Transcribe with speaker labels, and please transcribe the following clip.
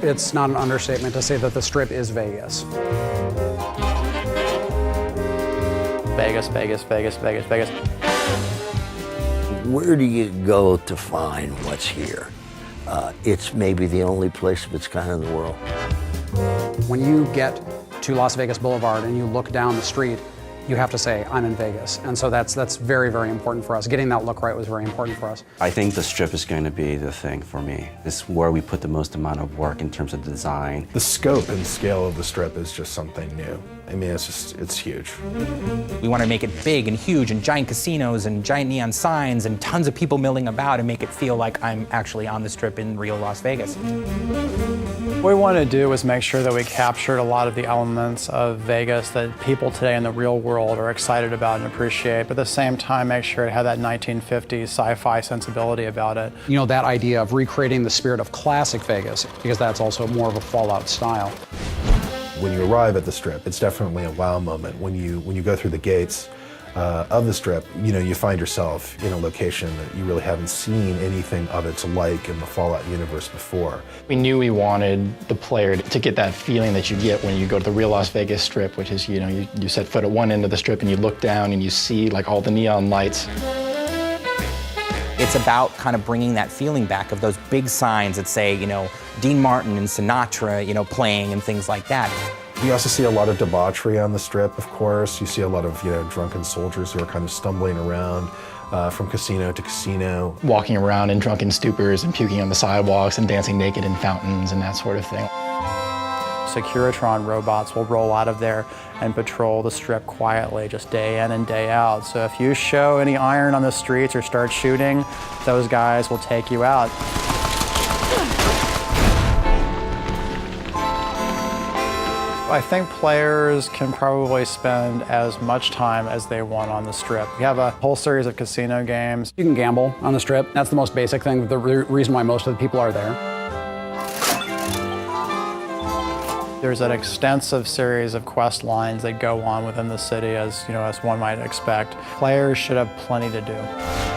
Speaker 1: it's not an understatement to say that the Strip is Vegas.
Speaker 2: Vegas, Vegas, Vegas, Vegas, Vegas.
Speaker 3: Where do you go to find what's here? It's maybe the only place of its kind in the world.
Speaker 1: When you get to Las Vegas Boulevard and you look down the street, you have to say, I'm in Vegas. And so that's very, very important for us. Getting that look right was very important for us.
Speaker 4: I think the Strip is going to be the thing for me. It's where we put the most amount of work in terms of design.
Speaker 5: The scope and scale of the Strip is just something new. I mean, it's huge.
Speaker 6: We want to make it big and huge and giant casinos and giant neon signs and tons of people milling about and make it feel like I'm actually on the Strip in real Las Vegas.
Speaker 2: What we wanted to do was make sure that we captured a lot of the elements of Vegas that people today in the real world are excited about and appreciate, but at the same time make sure it had that 1950s sci-fi sensibility about it.
Speaker 1: You know, that idea of recreating the spirit of classic Vegas, because that's also more of a Fallout style.
Speaker 5: When you arrive at the Strip, it's definitely a wow moment. When you go through the gates of the Strip, you know, you find yourself in a location that you really haven't seen anything of its like in the Fallout universe before.
Speaker 7: We knew we wanted the player to get that feeling that you get when you go to the real Las Vegas Strip, which is, you know, you set foot at one end of the Strip and you look down and you see like all the neon lights.
Speaker 6: It's about kind of bringing that feeling back of those big signs that say, you know, Dean Martin and Sinatra, you know, playing and things like that.
Speaker 5: You also see a lot of debauchery on the Strip, of course. You see a lot of, you know, drunken soldiers who are kind of stumbling around from casino to casino.
Speaker 7: Walking around in drunken stupors and puking on the sidewalks and dancing naked in fountains and that sort of thing.
Speaker 2: Securitron robots will roll out of there and patrol the Strip quietly, just day in and day out. So if you show any iron on the streets or start shooting, those guys will take you out. I think players can probably spend as much time as they want on the Strip. We have a whole series of casino games.
Speaker 1: You can gamble on the Strip. That's the most basic thing, the reason why most of the people are there.
Speaker 2: There's an extensive series of quest lines that go on within the city, as you know, as one might expect. Players should have plenty to do.